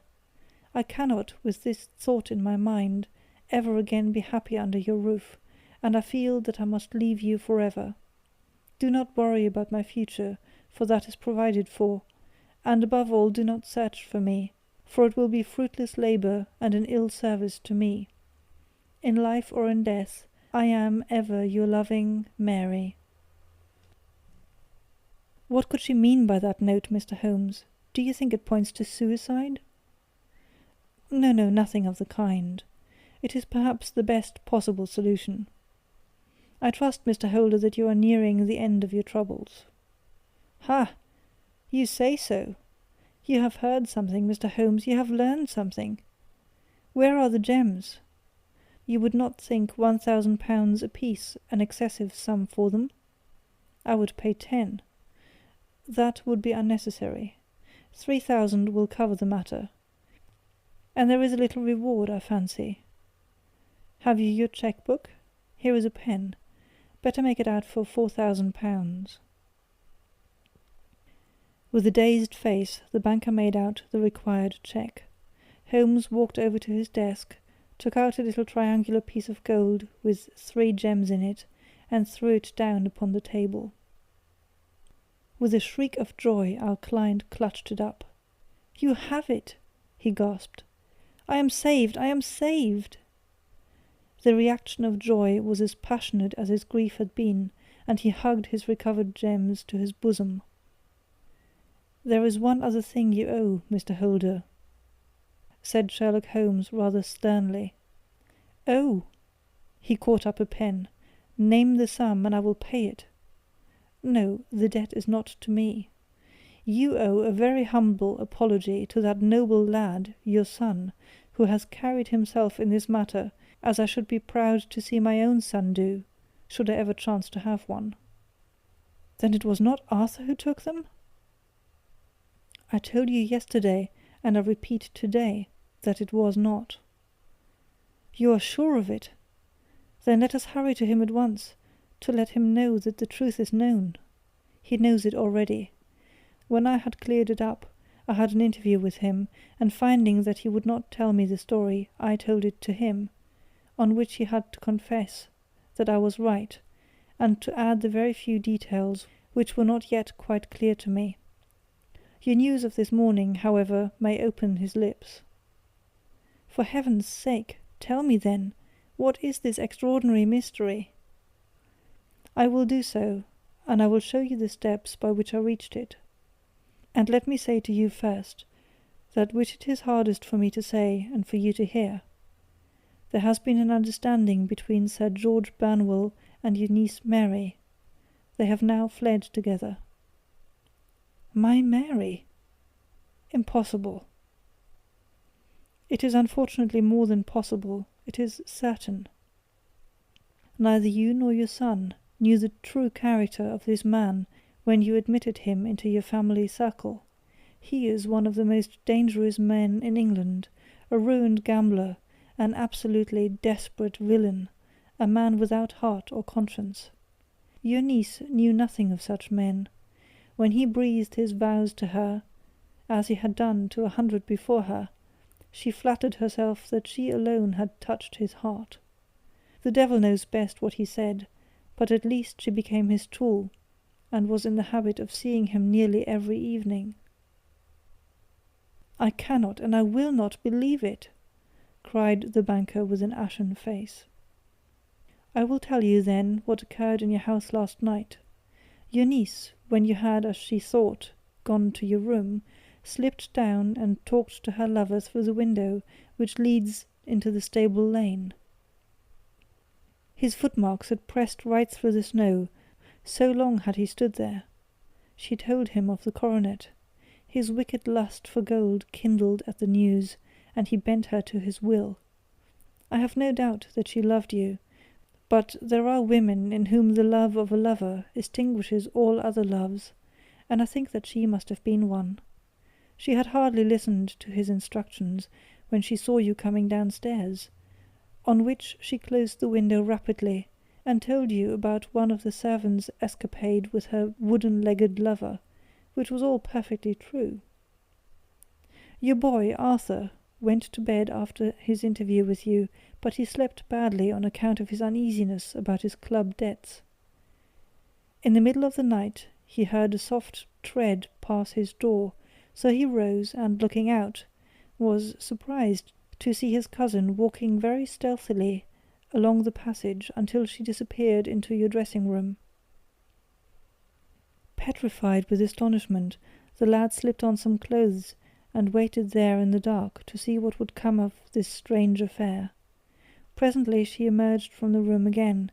I cannot, with this thought in my mind, ever again be happy under your roof, and I feel that I must leave you forever. Do not worry about my future, for that is provided for, and above all do not search for me, for it will be fruitless labour and an ill service to me. In life or in death, I am ever your loving Mary. What could she mean by that note, Mr. Holmes? Do you think it points to suicide? No, nothing of the kind. It is perhaps the best possible solution. I trust, Mr. Holder, that you are nearing the end of your troubles. Ha! You say so. You have heard something, Mr. Holmes, you have learned something. Where are the gems? You would not think £1,000 apiece an excessive sum for them? I would pay 10. That would be unnecessary. 3,000 will cover the matter. And there is a little reward, I fancy. Have you your cheque-book? Here is a pen. Better make it out for £4,000. With a dazed face, the banker made out the required cheque. Holmes walked over to his desk, took out a little triangular piece of gold with 3 gems in it, and threw it down upon the table. With a shriek of joy, our client clutched it up. "You have it!" he gasped. "I am saved! I am saved!" The reaction of joy was as passionate as his grief had been, and he hugged his recovered gems to his bosom. "There is one other thing you owe, Mr. Holder," said Sherlock Holmes rather sternly. "Oh!" He caught up a pen. "Name the sum, and I will pay it." "No, the debt is not to me. You owe a very humble apology to that noble lad, your son, who has carried himself in this matter as I should be proud to see my own son do, should I ever chance to have one." "Then it was not Arthur who took them?" "I told you yesterday, and I repeat today, that it was not." "You are sure of it? Then let us hurry to him at once, to let him know that the truth is known. He knows it already. When I had cleared it up, I had an interview with him, and finding that he would not tell me the story, I told it to him, on which he had to confess that I was right, and to add the very few details which were not yet quite clear to me. Your news of this morning, however, may open his lips." "For heaven's sake, tell me then, what is this extraordinary mystery?" "I will do so, and I will show you the steps by which I reached it. And let me say to you first, that which it is hardest for me to say and for you to hear. There has been an understanding between Sir George Burnwell and your niece Mary. They have now fled together." "My Mary? Impossible." "It is unfortunately more than possible, it is certain. Neither you nor your son knew the true character of this man when you admitted him into your family circle. He is one of the most dangerous men in England, a ruined gambler, an absolutely desperate villain, a man without heart or conscience. Your niece knew nothing of such men. When he breathed his vows to her, as he had done to 100 before her, she flattered herself that she alone had touched his heart. The devil knows best what he said, but at least she became his tool, and was in the habit of seeing him nearly every evening." "I cannot and I will not believe it!" cried the banker with an ashen face. "I will tell you, then, what occurred in your house last night. Your niece, when you had, as she thought, gone to your room, slipped down and talked to her lover through the window which leads into the stable lane. His footmarks had pressed right through the snow, so long had he stood there. She told him of the coronet. His wicked lust for gold kindled at the news, and he bent her to his will. I have no doubt that she loved you, but there are women in whom the love of a lover extinguishes all other loves, and I think that she must have been one. She had hardly listened to his instructions when she saw you coming downstairs, on which she closed the window rapidly, and told you about one of the servants' escapade with her wooden-legged lover, which was all perfectly true. Your boy, Arthur, went to bed after his interview with you, but he slept badly on account of his uneasiness about his club debts. In the middle of the night he heard a soft tread pass his door, so he rose and, looking out, was surprised to see his cousin walking very stealthily along the passage until she disappeared into your dressing-room. Petrified with astonishment, the lad slipped on some clothes and waited there in the dark to see what would come of this strange affair. Presently she emerged from the room again,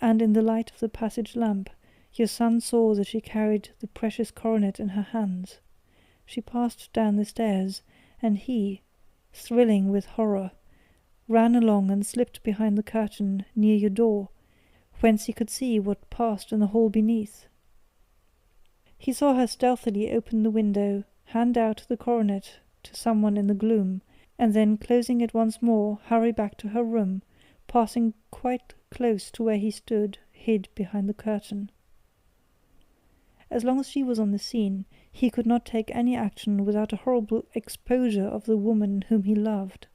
and in the light of the passage lamp your son saw that she carried the precious coronet in her hands. She passed down the stairs, and he, thrilling with horror, ran along and slipped behind the curtain near your door, whence he could see what passed in the hall beneath. He saw her stealthily open the window, hand out the coronet to someone in the gloom, and then, closing it once more, hurry back to her room, passing quite close to where he stood, hid behind the curtain. As long as she was on the scene, he could not take any action without a horrible exposure of the woman whom he loved.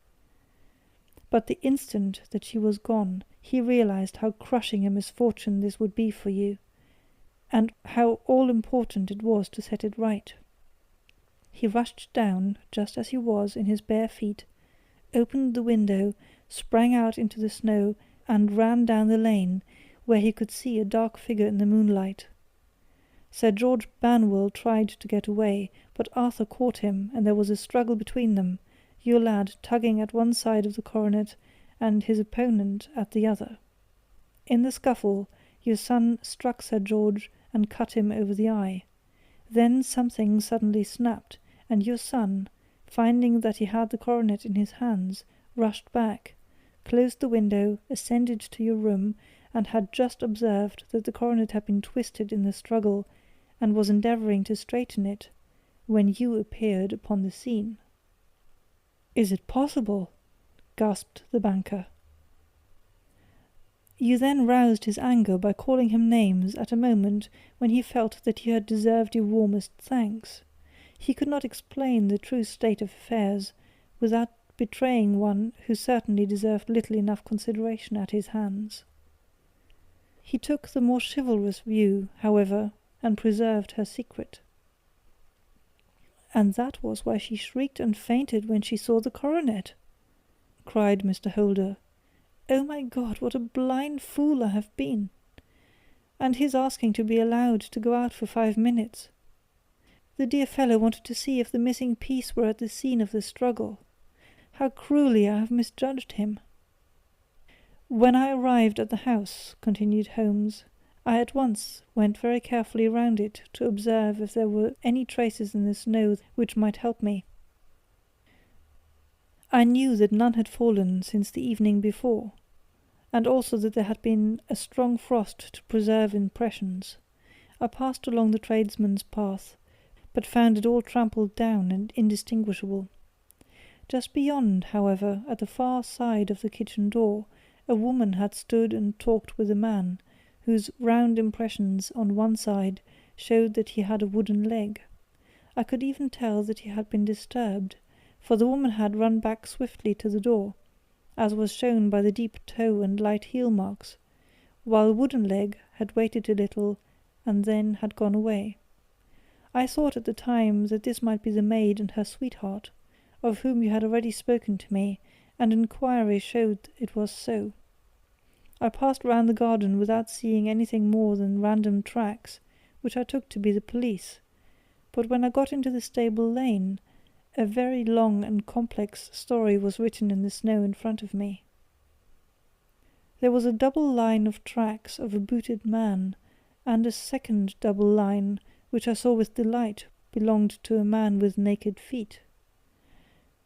But the instant that she was gone, he realized how crushing a misfortune this would be for you, and how all-important it was to set it right. He rushed down, just as he was, in his bare feet, opened the window, sprang out into the snow, and ran down the lane, where he could see a dark figure in the moonlight. Sir George Banwell tried to get away, but Arthur caught him, and there was a struggle between them, your lad tugging at one side of the coronet, and his opponent at the other. In the scuffle, your son struck Sir George and cut him over the eye. Then something suddenly snapped, and your son, finding that he had the coronet in his hands, rushed back, closed the window, ascended to your room, and had just observed that the coronet had been twisted in the struggle, and was endeavouring to straighten it, when you appeared upon the scene. "Is it possible?" gasped the banker. You then roused his anger by calling him names at a moment when he felt that you had deserved your warmest thanks. He could not explain the true state of affairs without betraying one who certainly deserved little enough consideration at his hands. He took the more chivalrous view, however, and preserved her secret. "And that was why she shrieked and fainted when she saw the coronet!" cried Mr. Holder. "Oh my God, what a blind fool I have been! And his asking to be allowed to go out for 5 minutes. The dear fellow wanted to see if the missing piece were at the scene of the struggle. How cruelly I have misjudged him!" "When I arrived at the house," continued Holmes, "I at once went very carefully round it to observe if there were any traces in the snow which might help me. I knew that none had fallen since the evening before, and also that there had been a strong frost to preserve impressions. I passed along the tradesman's path, but found it all trampled down and indistinguishable. Just beyond, however, at the far side of the kitchen door, a woman had stood and talked with a man, whose round impressions on one side showed that he had a wooden leg. I could even tell that he had been disturbed, for the woman had run back swiftly to the door, as was shown by the deep toe and light heel marks, while Wooden Leg had waited a little and then had gone away. I thought at the time that this might be the maid and her sweetheart, of whom you had already spoken to me, and inquiry showed it was so. I passed round the garden without seeing anything more than random tracks, which I took to be the police, but when I got into the stable lane, a very long and complex story was written in the snow in front of me. There was a double line of tracks of a booted man, and a second double line, which I saw with delight, belonged to a man with naked feet.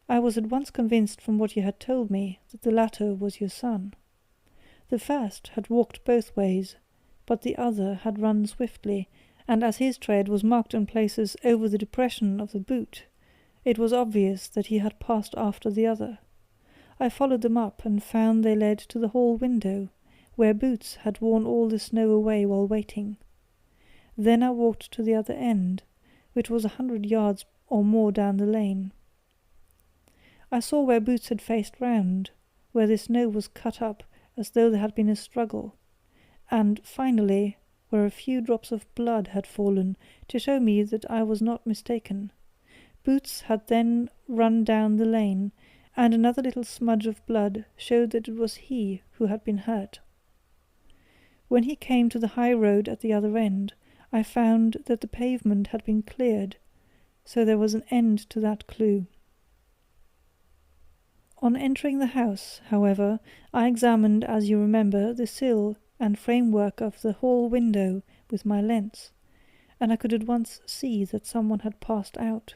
I was at once convinced from what you had told me that the latter was your son. The first had walked both ways, but the other had run swiftly, and as his tread was marked in places over the depression of the boot, it was obvious that he had passed after the other. I followed them up and found they led to the hall window, where Boots had worn all the snow away while waiting. Then I walked to the other end, which was 100 yards or more down the lane. I saw where Boots had faced round, where the snow was cut up as though there had been a struggle, and, finally, where a few drops of blood had fallen to show me that I was not mistaken. Boots had then run down the lane, and another little smudge of blood showed that it was he who had been hurt. When he came to the high road at the other end, I found that the pavement had been cleared, so there was an end to that clue. On entering the house, however, I examined, as you remember, the sill and framework of the hall window with my lens, and I could at once see that someone had passed out.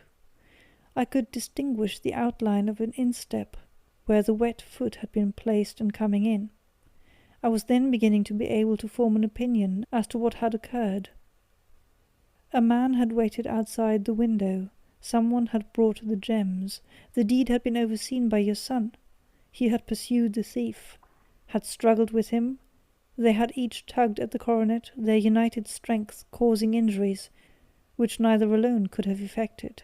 I could distinguish the outline of an instep, where the wet foot had been placed in coming in. I was then beginning to be able to form an opinion as to what had occurred. A man had waited outside the window. Someone had brought the gems. The deed had been overseen by your son. He had pursued the thief, had struggled with him. They had each tugged at the coronet, their united strength causing injuries which neither alone could have effected.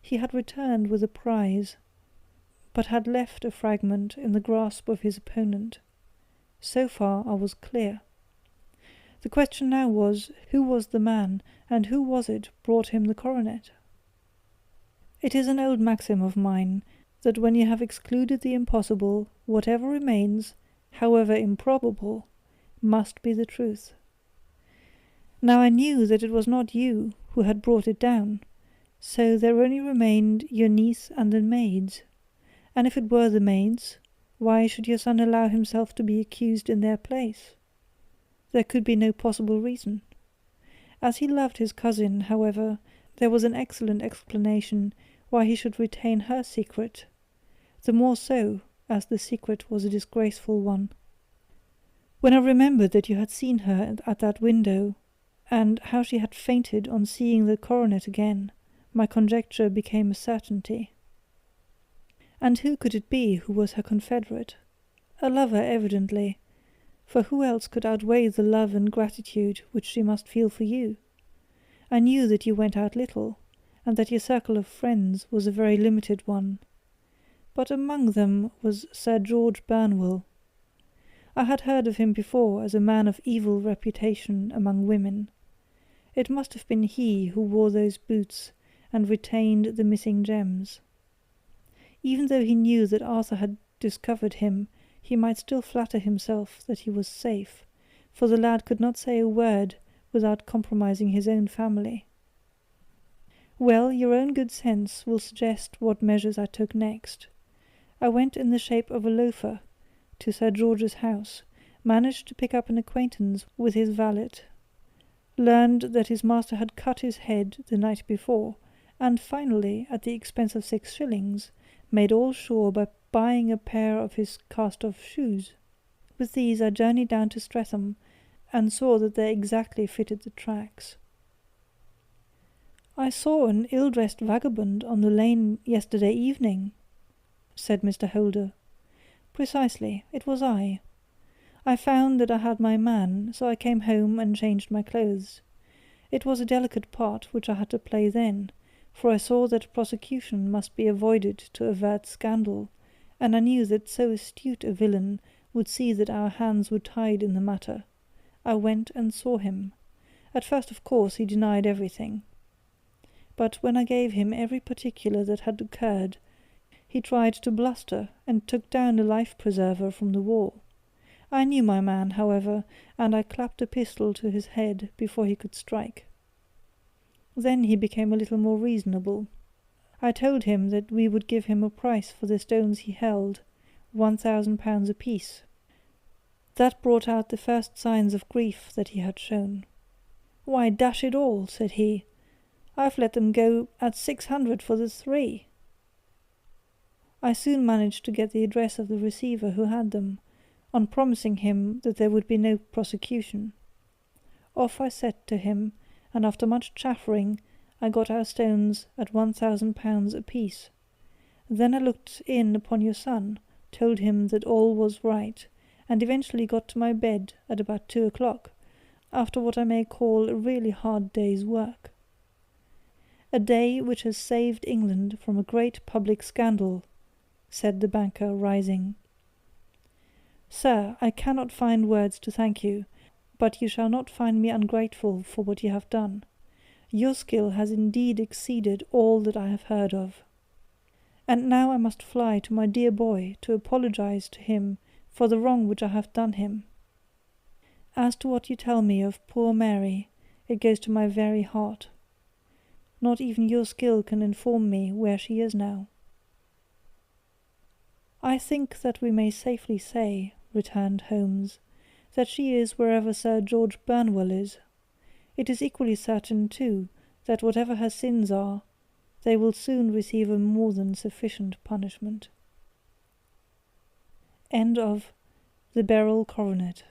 He had returned with a prize, but had left a fragment in the grasp of his opponent. So far I was clear. The question now was, who was the man, and who was it brought him the coronet? It is an old maxim of mine, that when you have excluded the impossible, whatever remains, however improbable, must be the truth. Now I knew that it was not you who had brought it down, so there only remained your niece and the maids. And if it were the maids, why should your son allow himself to be accused in their place? There could be no possible reason. As he loved his cousin, however, there was an excellent explanation why he should retain her secret, the more so as the secret was a disgraceful one. When I remembered that you had seen her at that window, and how she had fainted on seeing the coronet again, my conjecture became a certainty. And who could it be who was her confederate? A lover, evidently, for who else could outweigh the love and gratitude which she must feel for you? I knew that you went out little, and that your circle of friends was a very limited one. But among them was Sir George Burnwell. I had heard of him before as a man of evil reputation among women. It must have been he who wore those boots and retained the missing gems. Even though he knew that Arthur had discovered him, he might still flatter himself that he was safe, for the lad could not say a word without compromising his own family. Well, your own good sense will suggest what measures I took next. I went in the shape of a loafer to Sir George's house, managed to pick up an acquaintance with his valet, learned that his master had cut his head the night before, and finally, at the expense of 6 shillings, made all sure by buying a pair of his cast-off shoes. With these I journeyed down to Streatham, and saw that they exactly fitted the tracks. "I saw an ill-dressed vagabond on the lane yesterday evening," said Mr. Holder. "Precisely, it was I. I found that I had my man, so I came home and changed my clothes. It was a delicate part which I had to play then, for I saw that prosecution must be avoided to avert scandal, and I knew that so astute a villain would see that our hands were tied in the matter. I went and saw him. At first, of course, he denied everything. But when I gave him every particular that had occurred, he tried to bluster, and took down a life-preserver from the wall. I knew my man, however, and I clapped a pistol to his head before he could strike. Then he became a little more reasonable. I told him that we would give him a price for the stones he held, £1,000 apiece. That brought out the first signs of grief that he had shown. 'Why, dash it all,' said he, 'I've let them go at 600 for the 3. I soon managed to get the address of the receiver who had them, on promising him that there would be no prosecution. Off I set to him, and after much chaffering, I got our stones at £1,000 apiece. Then I looked in upon your son, told him that all was right, and eventually got to my bed at about 2 o'clock, after what I may call a really hard day's work. A day which has saved England from a great public scandal,' said the banker, rising. 'Sir, I cannot find words to thank you, but you shall not find me ungrateful for what you have done. Your skill has indeed exceeded all that I have heard of. And now I must fly to my dear boy to apologize to him for the wrong which I have done him. As to what you tell me of poor Mary, it goes to my very heart. Not even your skill can inform me where she is now.' 'I think that we may safely say,' returned Holmes, 'that she is wherever Sir George Burnwell is. It is equally certain, too, that whatever her sins are, they will soon receive a more than sufficient punishment. End of The Beryl Coronet.